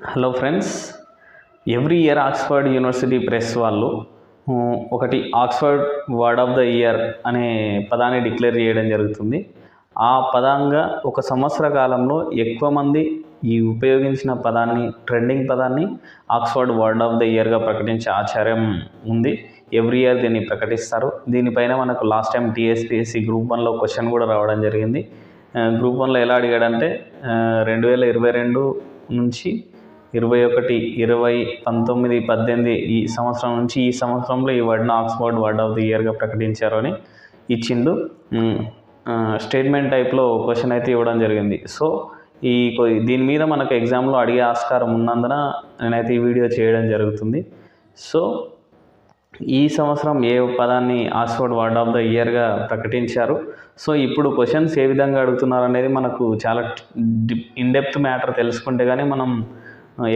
Hello friends, every year Oxford university press వాళ్ళు ఒకటి Oxford word of the year అనే పదాన్ని డిక్లేర్ చేయడం జరుగుతుంది. ఆ పదంగా ఒక సంవత్సర కాలంలో ఎక్కువ మంది ఈ ఉపయోగించిన పదాన్ని, ట్రెండింగ్ పదాన్ని ఆక్స్ఫర్డ్ వర్డ్ ఆఫ్ ద ఇయర్గా ప్రకటించే ఆచార్యం ఉంది. ఎవ్రీ ఇయర్ దీన్ని ప్రకటిస్తారు. దీనిపైన మనకు లాస్ట్ టైం టీఎస్పీఎస్సీ గ్రూప్ 1లో క్వశ్చన్ కూడా రావడం జరిగింది. గ్రూప్ 1లో ఎలా అడిగాడంటే 2022 నుంచి 21, 20, 19, 18 ఈ సంవత్సరం నుంచి ఈ సంవత్సరంలో ఈ వర్డ్ను ఆక్స్ఫర్డ్ వర్డ్ ఆఫ్ ది ఇయర్గా ప్రకటించారు అని ఇచ్చిండు. స్టేట్మెంట్ టైప్లో క్వశ్చన్ అయితే ఇవ్వడం జరిగింది. సో దీని మీద మనకు ఎగ్జామ్లో అడిగే ఆస్కారం ఉన్నందున నేనైతే ఈ వీడియో చేయడం జరుగుతుంది. సో ఈ సంవత్సరం ఏ పదాన్ని ఆక్స్ఫర్డ్ వర్డ్ ఆఫ్ ద ఇయర్గా ప్రకటించారు. సో ఇప్పుడు క్వశ్చన్స్ ఏ విధంగా అడుగుతున్నారు అనేది మనకు చాలా ఇన్డెప్త్ మ్యాటర్ తెలుసుకుంటే కానీ మనం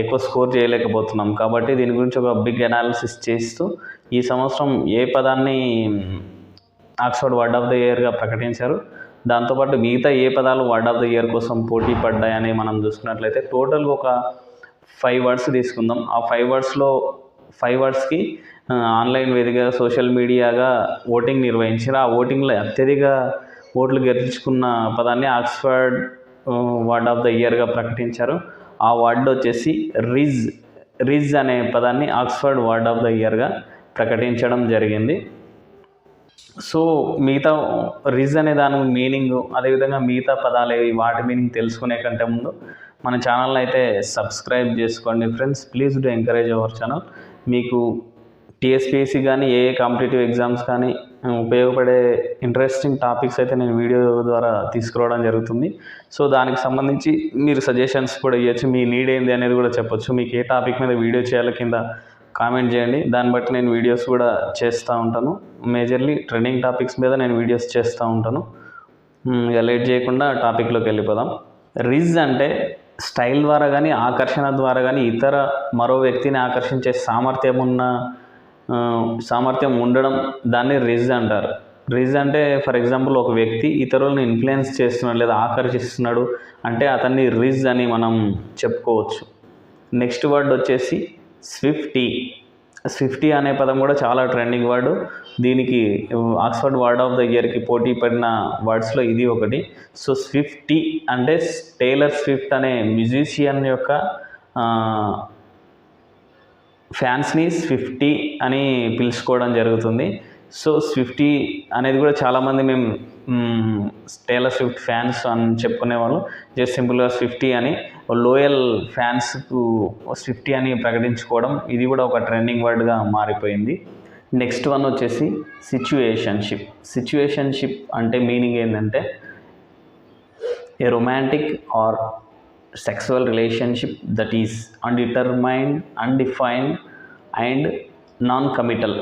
ఎక్కువ స్కోర్ చేయలేకపోతున్నాం. కాబట్టి దీని గురించి ఒక బిగ్ అనాలిసిస్ చేస్తూ ఈ సంవత్సరం ఏ పదాన్ని ఆక్స్ఫర్డ్ వర్డ్ ఆఫ్ ద ఇయర్గా ప్రకటించారు, దాంతోపాటు మిగతా ఏ పదాలు వర్డ్ ఆఫ్ ద ఇయర్ కోసం పోటీ పడ్డాయని మనం చూసుకున్నట్లయితే టోటల్గా ఒక 5 వర్డ్స్ తీసుకుందాం. ఆ 5 వర్డ్స్కి ఆన్లైన్ వేదికగా సోషల్ మీడియాగా ఓటింగ్ నిర్వహించారు. ఆ ఓటింగ్లో అత్యధిక ఓట్లు గెలుచుకున్న పదాన్ని ఆక్స్ఫర్డ్ వర్డ్ ఆఫ్ ద ఇయర్గా ప్రకటించారు. ఆ వర్డ్ వచ్చేసి రిజ్ అనే పదాన్ని ఆక్స్ఫర్డ్ వర్డ్ ఆఫ్ ద ఇయర్గా ప్రకటించడం జరిగింది. సో మిగతా రిజ్ అనే దాని మీనింగ్, అదేవిధంగా మిగతా పదాలు వాటి మీనింగ్ తెలుసుకునే కంటే ముందు మన ఛానల్ని అయితే సబ్స్క్రైబ్ చేసుకోండి friends. Please do encourage our channel. మీకు టీఎస్పీఎస్సీ కానీ ఏ కాంపిటేటివ్ ఎగ్జామ్స్ కానీ ఉపయోగపడే ఇంట్రెస్టింగ్ టాపిక్స్ అయితే నేను వీడియో ద్వారా తీసుకురావడం జరుగుతుంది. సో దానికి సంబంధించి మీరు సజెషన్స్ కూడా ఇవ్వచ్చు. మీ నీడ్ ఏంది అనేది కూడా చెప్పొచ్చు. మీకు ఏ టాపిక్ మీద వీడియో చేయాలో కింద కామెంట్ చేయండి. దాన్ని బట్టి నేను వీడియోస్ కూడా చేస్తూ ఉంటాను. మేజర్లీ ట్రెండింగ్ టాపిక్స్ మీద నేను వీడియోస్ చేస్తూ ఉంటాను. ఇక లేట్ చేయకుండా టాపిక్లోకి వెళ్ళిపోదాం. రిజ్ అంటే స్టైల్ ద్వారా కానీ, ఆకర్షణ ద్వారా కానీ ఇతర మరో వ్యక్తిని ఆకర్షించే సామర్థ్యం ఉండడం, దాన్ని రిజ్ అంటారు. రిజ్ అంటే ఫర్ ఎగ్జాంపుల్ ఒక వ్యక్తి ఇతరులను ఇన్ఫ్లుయెన్స్ చేస్తున్నాడు లేదా ఆకర్షిస్తున్నాడు అంటే అతన్ని రిజ్ అని మనం చెప్పుకోవచ్చు. నెక్స్ట్ వర్డ్ వచ్చేసి స్విఫ్టీ అనే పదం కూడా చాలా ట్రెండింగ్ వర్డ్. దీనికి ఆక్స్ఫర్డ్ వర్డ్ ఆఫ్ ద ఇయర్కి పోటీ పడిన వర్డ్స్లో ఇది ఒకటి. సో స్విఫ్టీ అంటే టేలర్ స్విఫ్ట్ అనే మ్యూజిషియన్ యొక్క ఫ్యాన్స్ని స్విఫ్టీ అని పిలుచుకోవడం జరుగుతుంది. సో స్విఫ్టీ అనేది కూడా చాలామంది మేము టేలర్ స్విఫ్ట్ ఫ్యాన్స్ అని చెప్పుకునేవాళ్ళు. జస్ట్ సింపుల్గా స్విఫ్టీ అని లోయల్ ఫ్యాన్స్కు స్విఫ్టీ అని ప్రకటించుకోవడం, ఇది కూడా ఒక ట్రెండింగ్ వర్డ్గా మారిపోయింది. నెక్స్ట్ వన్ వచ్చేసి సిచ్యువేషన్షిప్ అంటే మీనింగ్ ఏంటంటే a romantic or sexual relationship that is undetermined, undefined and non-committal.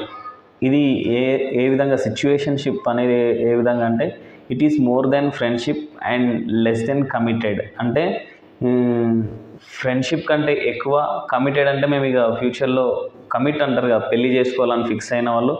ఇది ఏ విధంగా సిచ్యువేషన్షిప్ అనేది ఏ విధంగా అంటే it is more than friendship and less than committed. అంటే ఫ్రెండ్షిప్ కంటే ఎక్కువ, కమిటెడ్ అంటే మేము ఇక ఫ్యూచర్లో కమిట్ అంటారు కదా, పెళ్లి చేసుకోవాలని ఫిక్స్ అయిన వాళ్ళు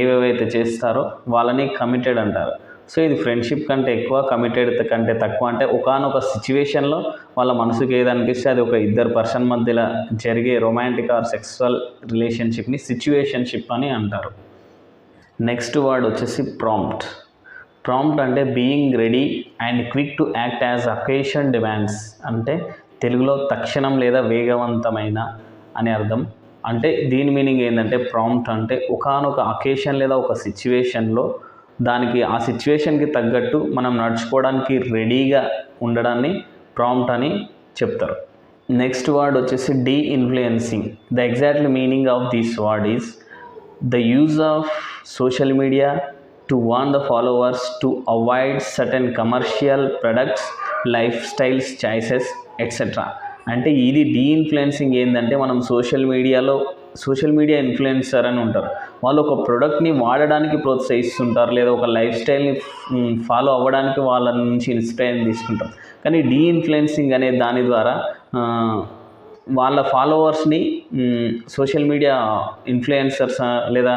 ఏవేవైతే చేస్తారో వాళ్ళని కమిటెడ్ అంటారు. సో ఇది ఫ్రెండ్షిప్ కంటే ఎక్కువ, కమిటెడ్ కంటే తక్కువ. అంటే ఒకానొక సిచ్యువేషన్లో వాళ్ళ మనసుకి ఏదనిపిస్తే అది ఒక ఇద్దరు పర్సన్ మధ్యలో జరిగే రొమాంటిక్ ఆర్ సెక్సువల్ రిలేషన్షిప్ని సిచ్యువేషన్షిప్ అని అంటారు. నెక్స్ట్ వర్డ్ వచ్చేసి ప్రాంప్ట్ అంటే being ready and quick to act as occasion demands. అంటే తెలుగులో తక్షణం లేదా వేగవంతమైన అని అర్థం. అంటే దీని మీనింగ్ ఏంటంటే ప్రాంప్ట్ అంటే ఒకానొక అకేషన్ లేదా ఒక సిచ్యువేషన్లో దానికి ఆ సిచ్యువేషన్కి తగ్గట్టు మనం నడుచుకోవడానికి రెడీగా ఉండడాన్ని ప్రాంప్ట్ అని చెప్తారు. నెక్స్ట్ వర్డ్ వచ్చేసి deinfluencing. The exact meaning of this word is the use of social media to warn the followers to avoid certain commercial products, lifestyles choices etcetera. అంటే ఇది డీఇన్ఫ్లుయెన్సింగ్ ఏంటంటే మనం సోషల్ మీడియా ఇన్ఫ్లుయెన్సర్ అని ఉంటారు. వాళ్ళు ఒక ప్రోడక్ట్ని వాడడానికి ప్రోత్సహిస్తుంటారు లేదా ఒక లైఫ్ స్టైల్ని ఫాలో అవ్వడానికి వాళ్ళ నుంచి ఇన్స్పిరేషన్ తీసుకుంటారు. కానీ డీఇన్ఫ్లుయెన్సింగ్ అనే దాని ద్వారా వాళ్ళ ఫాలోవర్స్ని సోషల్ మీడియా ఇన్ఫ్లుయెన్సర్స్ లేదా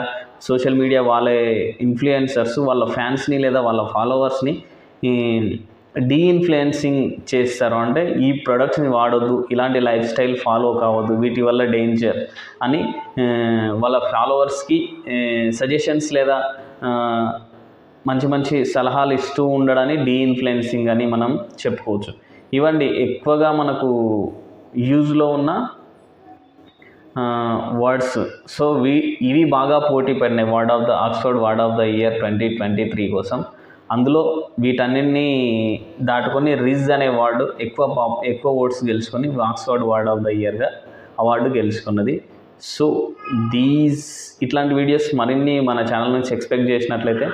సోషల్ మీడియా వాళ్ళ ఇన్ఫ్లుయెన్సర్స్ వాళ్ళ ఫ్యాన్స్ని లేదా వాళ్ళ ఫాలోవర్స్ని డీఇన్ఫ్లుయెన్సింగ్ చేస్తారు. అంటే ఈ ప్రొడక్ట్స్ని వాడొద్దు, ఇలాంటి లైఫ్ స్టైల్ ఫాలో కావద్దు, వీటి వల్ల డేంజర్ అని వాళ్ళ ఫాలోవర్స్కి సజెషన్స్ లేదా మంచి మంచి సలహాలు ఇస్తూ ఉండడాన్ని డీఇన్ఫ్లుయెన్సింగ్ అని మనం చెప్పుకోవచ్చు. ఇవండి ఎక్కువగా మనకు యూజ్లో ఉన్న వర్డ్స్. సో ఇవి బాగా పోటీ పడినాయి Oxford word of the year 2023 కోసం. అందులో వీటన్నిటిని దాటుకొని రిజ్ అనే వర్డ్ ఎక్కువ ఓట్స్ గెలుచుకొని ఆక్స్ఫర్డ్ వర్డ్ ఆఫ్ ద ఇయర్గా అవార్డు గెలుచుకున్నది. సో ఇట్లాంటి వీడియోస్ మరిన్ని మన ఛానల్ నుంచి ఎక్స్పెక్ట్ చేసినట్లయితే